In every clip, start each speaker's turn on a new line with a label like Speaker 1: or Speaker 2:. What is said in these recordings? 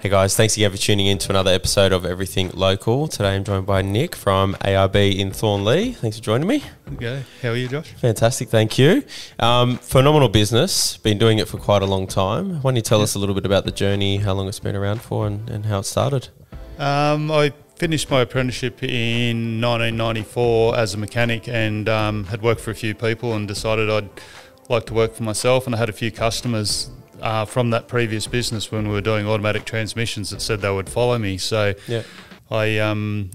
Speaker 1: Hey guys, thanks again for tuning in to another episode of Everything Local. Today I'm joined by Nick from ARB in Thornleigh. Thanks for joining me.
Speaker 2: Okay. How are you, Josh?
Speaker 1: Fantastic, thank you. Phenomenal business, been doing it for quite a long time. Why don't you tell us a little bit about the journey, how long it's been around for and how it started?
Speaker 2: I finished my apprenticeship in 1994 as a mechanic and had worked for a few people and decided I'd like to work for myself, and I had a few customers from that previous business when we were doing automatic transmissions that said they would follow me. So I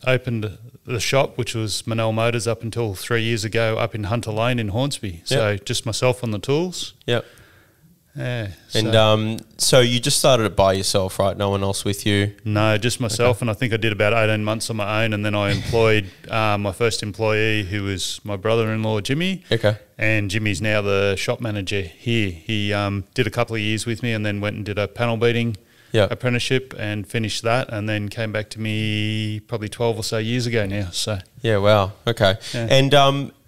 Speaker 2: opened the shop, which was Manel Motors, up until 3 years ago up in Hunter Lane in Hornsby. So just myself on the tools.
Speaker 1: Yep.
Speaker 2: Yeah.
Speaker 1: And so you just started it by yourself, right? No one else with you?
Speaker 2: No, just myself. Okay. And I think I did about 18 months on my own, and then I employed my first employee, who was my brother-in-law, Jimmy. Okay. And Jimmy's now the shop manager here. He did a couple of years with me and then went and did a panel beating apprenticeship and finished that, and then came back to me probably 12 or so years ago now. So
Speaker 1: yeah, wow, okay. Yeah. And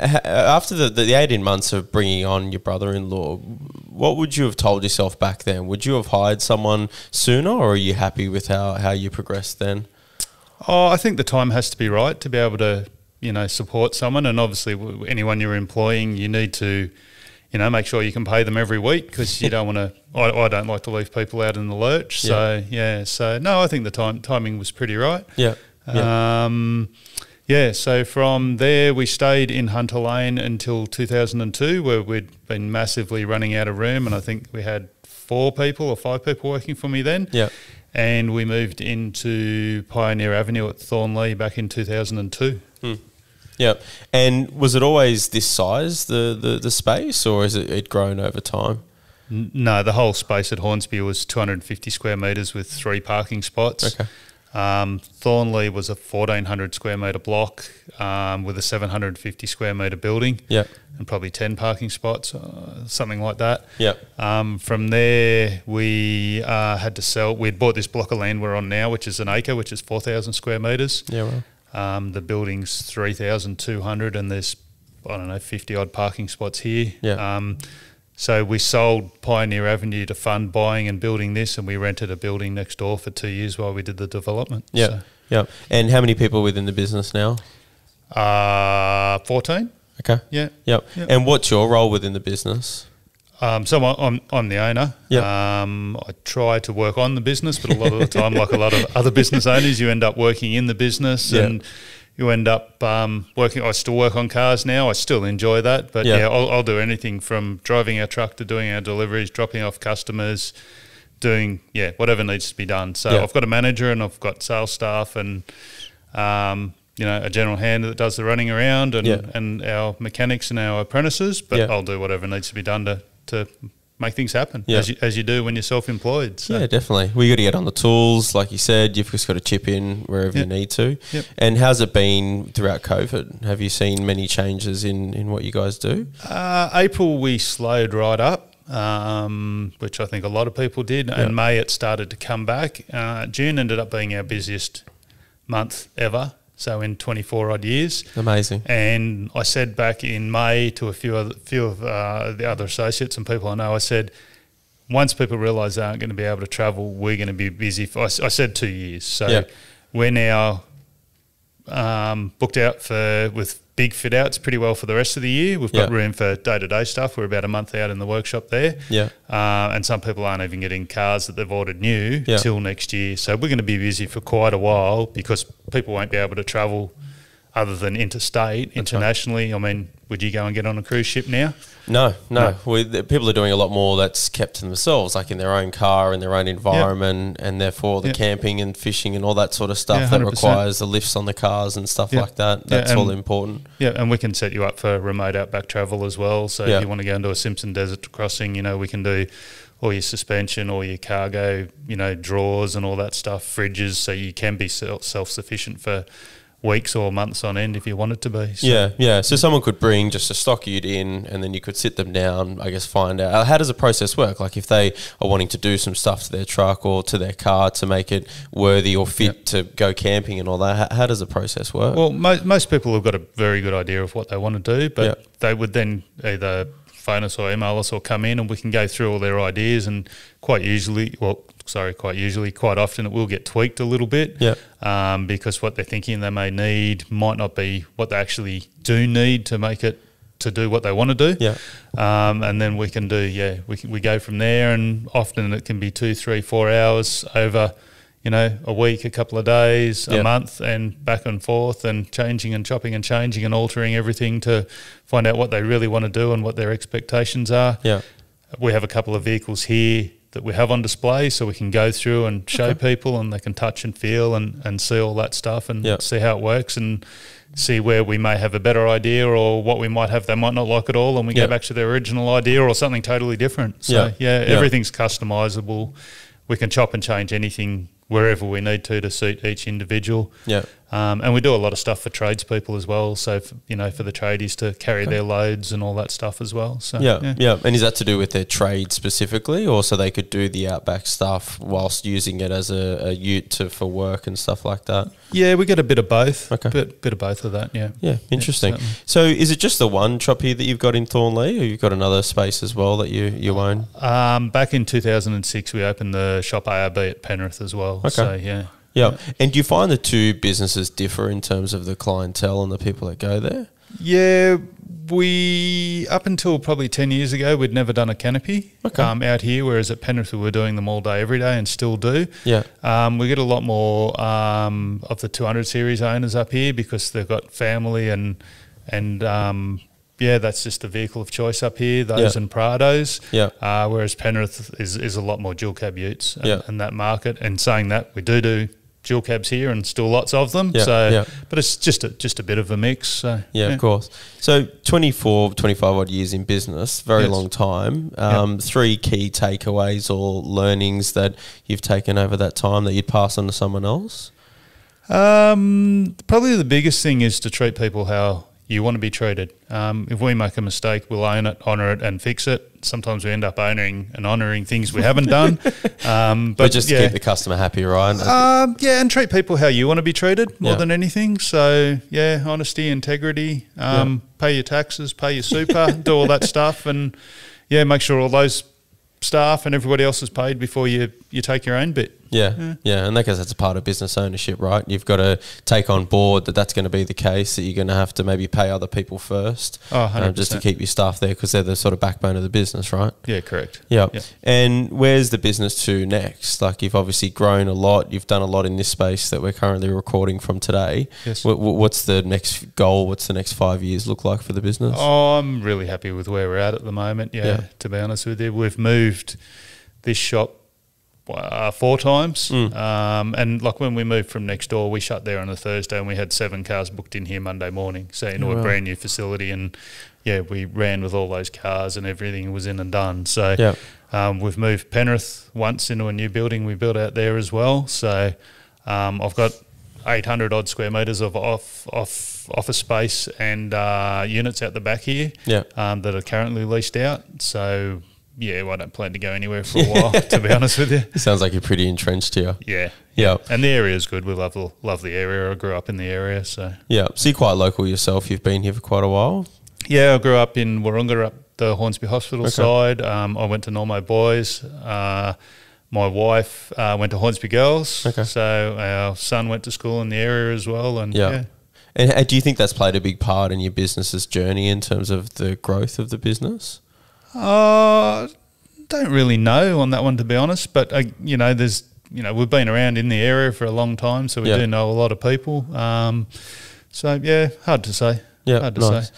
Speaker 1: after the 18 months of bringing on your brother-in-law, what would you have told yourself back then? Would you have hired someone sooner, or are you happy with how you progressed then?
Speaker 2: Oh, I think the time has to be right to be able to, support someone, and obviously anyone you're employing, you need to, make sure you can pay them every week, because you don't want to. I don't like to leave people out in the lurch. So no, I think the timing was pretty right. Yeah. So from there we stayed in Hunter Lane until 2002, where we'd been massively running out of room, and I think we had 4 people or 5 people working for me then. Yeah. And we moved into Pioneer Avenue at Thornleigh back in 2002.
Speaker 1: Yeah. And was it always this size, the space, or has it grown over time?
Speaker 2: No, the whole space at Hornsby was 250 square metres with 3 parking spots. Okay. Thornleigh was a 1,400 square metre block with a 750 square metre building. Yeah. And probably 10 parking spots, something like that. Yeah. From there, we had to sell. We'd bought this block of land we're on now, which is an acre, which is 4,000 square metres. Yeah, well. The building's 3,200, and there's 50 odd parking spots here. Yeah. So we sold Pioneer Avenue to fund buying and building this, and we rented a building next door for 2 years while we did the development. Yeah. So.
Speaker 1: Yeah. And how many people within the business now?
Speaker 2: 14.
Speaker 1: Okay. Yeah. Yep. And what's your role within the business?
Speaker 2: So I'm the owner. Yep. I try to work on the business, but a lot of the time, like a lot of other business owners, you end up working in the business and you end up working. I still work on cars now. I still enjoy that. But I'll do anything from driving our truck to doing our deliveries, dropping off customers, doing whatever needs to be done. So I've got a manager and I've got sales staff and a general hand that does the running around and our mechanics and our apprentices. But I'll do whatever needs to be done to make things happen, as you do when you're self-employed. So.
Speaker 1: Yeah, definitely. We got to get on the tools, like you said. You've just got to chip in wherever you need to. Yep. And how's it been throughout COVID? Have you seen many changes in what you guys do?
Speaker 2: April we slowed right up, which I think a lot of people did. And May it started to come back. June ended up being our busiest month ever. So in 24 odd years.
Speaker 1: Amazing.
Speaker 2: And I said back in May to a few of the other associates and people I know, I said, once people realise they aren't going to be able to travel, we're going to be busy. I said 2 years. So we're now booked out with big fit outs pretty well for the rest of the year. We've got room for day-to-day stuff. We're about a month out in the workshop there. Yeah. And some people aren't even getting cars that they've ordered new till next year. So we're going to be busy for quite a while because people won't be able to travel other than interstate, internationally. Right. I mean, would you go and get on a cruise ship now?
Speaker 1: No. People are doing a lot more that's kept to themselves, like in their own car, in their own environment, and therefore the camping and fishing and all that sort of stuff that requires the lifts on the cars and stuff like that. That's all important.
Speaker 2: Yeah, and we can set you up for remote outback travel as well. So if you want to go into a Simpson Desert crossing, we can do all your suspension, all your cargo, drawers and all that stuff, fridges, so you can be self-sufficient for weeks or months on end if you wanted to be.
Speaker 1: So. Yeah. So someone could bring just a stock ute in, and then you could sit them down, I guess, find out. How does the process work? Like if they are wanting to do some stuff to their truck or to their car to make it worthy or fit to go camping and all that, how does the process work?
Speaker 2: Well, most people have got a very good idea of what they want to do, but they would then either phone us or email us or come in, and we can go through all their ideas, and quite often it will get tweaked a little bit, because what they're thinking they may need might not be what they actually do need to make it to do what they want to do. And then we can do, we go from there, and often it can be 2, 3, 4 hours over, a week, a couple of days, a month, and back and forth, and changing and chopping and changing and altering everything to find out what they really want to do and what their expectations are. We have a couple of vehicles here that we have on display, so we can go through and show people, and they can touch and feel and see all that stuff, and see how it works, and see where we may have a better idea, or what we might have they might not like at all, and we go back to their original idea or something totally different. So everything's customizable. We can chop and change anything wherever we need to suit each individual. And we do a lot of stuff for tradespeople as well. So, for the tradies to carry their loads and all that stuff as well. So,
Speaker 1: And is that to do with their trade specifically, or so they could do the outback stuff whilst using it as a ute for work and stuff like that?
Speaker 2: Yeah, we get a bit of both. Bit of both of that,
Speaker 1: Interesting. So is it just the one shop here that you've got in Thornlea, or you've got another space as well that you own?
Speaker 2: Back in 2006, we opened the shop ARB at Penrith as well. So,
Speaker 1: And do you find the two businesses differ in terms of the clientele and the people that go there?
Speaker 2: Yeah, up until probably 10 years ago, we'd never done a canopy out here, whereas at Penrith we were doing them all day, every day, and still do. We get a lot more of the 200 series owners up here because they've got family and that's just the vehicle of choice up here, those and Prados. Whereas Penrith is a lot more dual cab utes in that market. And saying that, we do dual cabs here, and still lots of them. But it's just a bit of a mix. So,
Speaker 1: of course. So 24, 25 odd years in business, very long time. 3 key takeaways or learnings that you've taken over that time that you'd pass on to someone else?
Speaker 2: Probably the biggest thing is to treat people how you want to be treated. If we make a mistake, we'll own it, honour it, and fix it. Sometimes we end up owning and honouring things we haven't done.
Speaker 1: But just to keep the customer happy, right?
Speaker 2: And treat people how you want to be treated more than anything. So, honesty, integrity, pay your taxes, pay your super, do all that stuff, and, make sure all those staff and everybody else is paid before you take your own bit.
Speaker 1: And I guess that's a part of business ownership, right? You've got to take on board that's going to be the case, that you're going to have to maybe pay other people first,
Speaker 2: 100%.
Speaker 1: Just to keep your staff there, because they're the sort of backbone of the business, right?
Speaker 2: Yeah, correct.
Speaker 1: And where's the business to next? Like, you've obviously grown a lot, you've done a lot in this space that we're currently recording from today. What's the next goal? What's the next 5 years look like for the business?
Speaker 2: I'm really happy with where we're at the moment, to be honest with you. We've moved this shop 4 times, and like when we moved from next door, we shut there on a Thursday, and we had 7 cars booked in here Monday morning, so into a brand new facility, and we ran with all those cars, and everything was in and done. So we've moved Penrith once into a new building we built out there as well. So I've got 800 odd square metres of office space and units out the back here that are currently leased out. So I don't plan to go anywhere for a while, to be honest with you.
Speaker 1: Sounds like you're pretty entrenched here.
Speaker 2: And the area is good. We love the area. I grew up in the area, so
Speaker 1: so you're quite local yourself. You've been here for quite a while.
Speaker 2: I grew up in Wahroonga, up the Hornsby Hospital side. I went to Normo Boys. My wife went to Hornsby Girls. So our son went to school in the area as well. And
Speaker 1: And do you think that's played a big part in your business's journey in terms of the growth of the business?
Speaker 2: Don't really know on that one, to be honest. But there's we've been around in the area for a long time, so we do know a lot of people. So hard to say. Hard to say.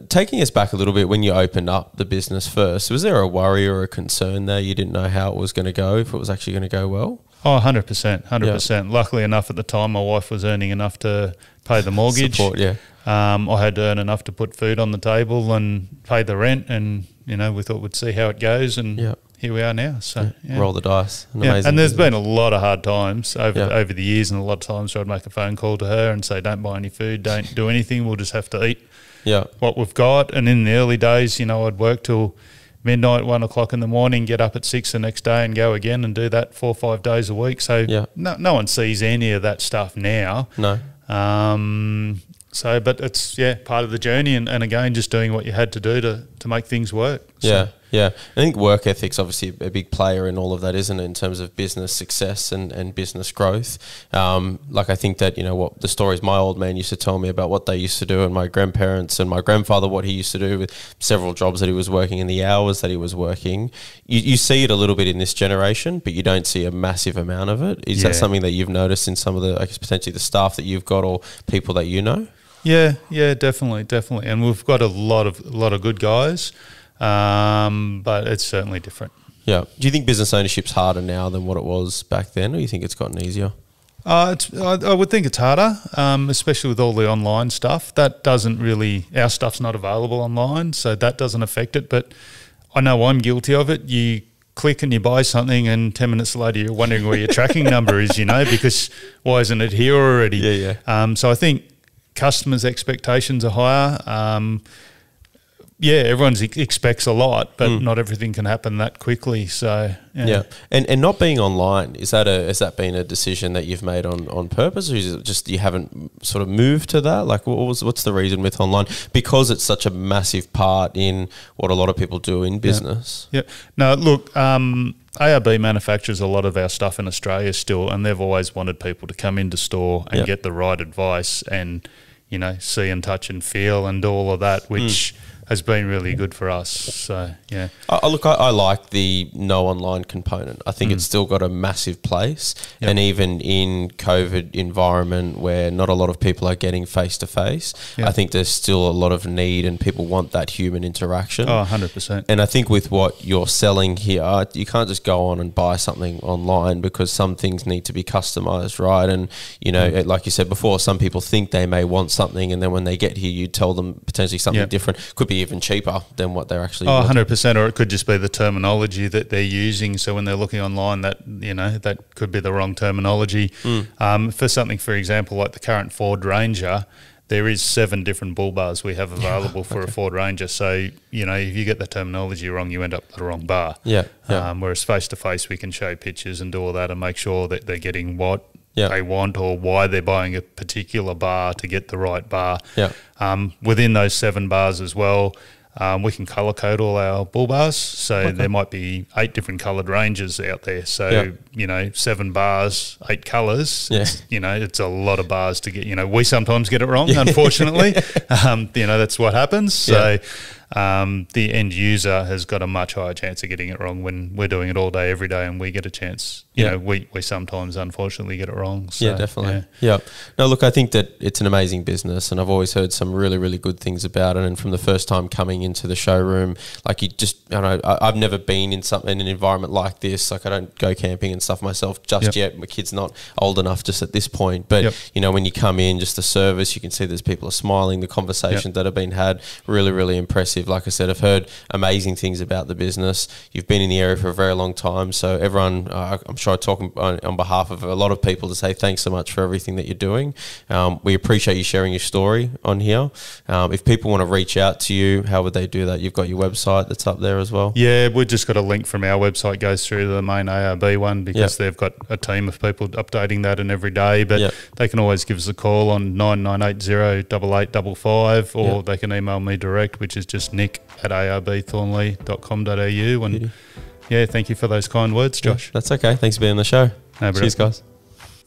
Speaker 1: Taking us back a little bit, when you opened up the business first, was there a worry or a concern there? You didn't know how it was going to go, if it was actually going to go well?
Speaker 2: 100%. Luckily enough, at the time, my wife was earning enough to pay the mortgage.
Speaker 1: Support,
Speaker 2: I had to earn enough to put food on the table and pay the rent, and we thought we'd see how it goes, and here we are now. So
Speaker 1: roll the dice.
Speaker 2: And there's been a lot of hard times over the years, and a lot of times I'd make a phone call to her and say, don't buy any food, don't do anything, we'll just have to eat what we've got. And in the early days, I'd work till midnight, 1 o'clock in the morning, get up at 6 the next day and go again, and do that 4 or 5 days a week. So no one sees any of that stuff now.
Speaker 1: No.
Speaker 2: So, but it's part of the journey, and again, just doing what you had to do to make things work. So.
Speaker 1: Yeah. I think work ethic's obviously a big player in all of that, isn't it, in terms of business success and business growth. Like I think that, what the stories my old man used to tell me about what they used to do, and my grandparents and my grandfather, what he used to do with several jobs that he was working and the hours that he was working. You see it a little bit in this generation, but you don't see a massive amount of it. Is that something that you've noticed in some of the, I guess, potentially the staff that you've got or people that you know?
Speaker 2: Yeah, definitely. And we've got a lot of good guys. But it's certainly different.
Speaker 1: Yeah. Do you think business ownership's harder now than what it was back then, or do you think it's gotten easier?
Speaker 2: I would think it's harder, especially with all the online stuff. That doesn't really, our stuff's not available online, so that doesn't affect it. But I know I'm guilty of it. You click and you buy something, and 10 minutes later you're wondering where your tracking number is, because why isn't it here already?
Speaker 1: Yeah.
Speaker 2: So I think customers' expectations are higher. Everyone expects a lot, but not everything can happen that quickly. So
Speaker 1: and not being online, has that been a decision that you've made on purpose, or is it just you haven't sort of moved to that? Like, what's the reason with online? Because it's such a massive part in what a lot of people do in business.
Speaker 2: Yeah. No, look, ARB manufactures a lot of our stuff in Australia still, and they've always wanted people to come into store and get the right advice and see and touch and feel and do all of that, which has been really good for us. So, yeah.
Speaker 1: I like the no online component. I think it's still got a massive place. Yep. And even in COVID environment where not a lot of people are getting face-to-face, I think there's still a lot of need and people want that human interaction.
Speaker 2: Oh, 100%.
Speaker 1: And I think with what you're selling here, you can't just go on and buy something online because some things need to be customized, right? And, like you said before, some people think they may want something, and then when they get here, you tell them potentially something different. Could be even cheaper than what they're actually
Speaker 2: 100%, or it could just be the terminology that they're using. So when they're looking online, that that could be the wrong terminology. For something, for example, like the current Ford Ranger, there is 7 different bull bars we have available for a Ford Ranger. So, if you get the terminology wrong, you end up with the wrong bar. Whereas face-to-face, we can show pictures and do all that and make sure that they're getting what they want or why they're buying a particular bar to get the right bar. Within those 7 bars as well, we can colour code all our bull bars. So there might be 8 different coloured ranges out there. So, 7 bars, 8 colours, it's a lot of bars to get. We sometimes get it wrong, unfortunately. That's what happens. So the end user has got a much higher chance of getting it wrong when we're doing it all day, every day, and we get a chance. We sometimes, unfortunately, get it wrong. So,
Speaker 1: definitely. Yeah. No, look, I think that it's an amazing business, and I've always heard some really, really good things about it. And from the first time coming into the showroom, like I've never been in an environment like this. Like I don't go camping and stuff myself just yet. My kid's not old enough just at this point. But, when you come in, just the service, you can see there's people are smiling, the conversations that have been had, really, really impressive. Like I said, I've heard amazing things about the business. You've been in the area for a very long time. So everyone, I'm sure I talk on behalf of a lot of people to say thanks so much for everything that you're doing. We appreciate you sharing your story on here. If people want to reach out to you, how would they do that? You've got your website that's up there as well.
Speaker 2: Yeah, we've just got a link from our website goes through to the main ARB one because they've got a team of people updating that and every day. But they can always give us a call on 99808855 or they can email me direct, which is just nick@arbthornley.com.au. And thank you for those kind words, Josh.
Speaker 1: That's okay. Thanks for being on the show.
Speaker 2: No,
Speaker 1: cheers, guys.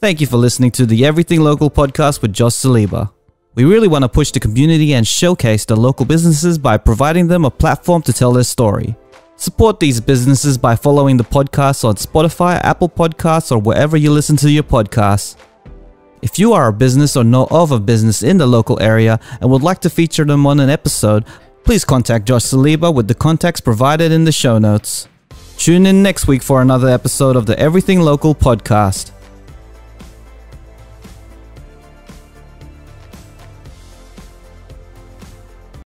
Speaker 3: Thank you for listening to the Everything Local podcast with Josh Saliba. We really want to push the community and showcase the local businesses by providing them a platform to tell their story. Support these businesses by following the podcast on Spotify, Apple Podcasts, or wherever you listen to your podcasts. If you are a business or know of a business in the local area and would like to feature them on an episode, please contact Josh Saliba with the contacts provided in the show notes. Tune in next week for another episode of the Everything Local podcast.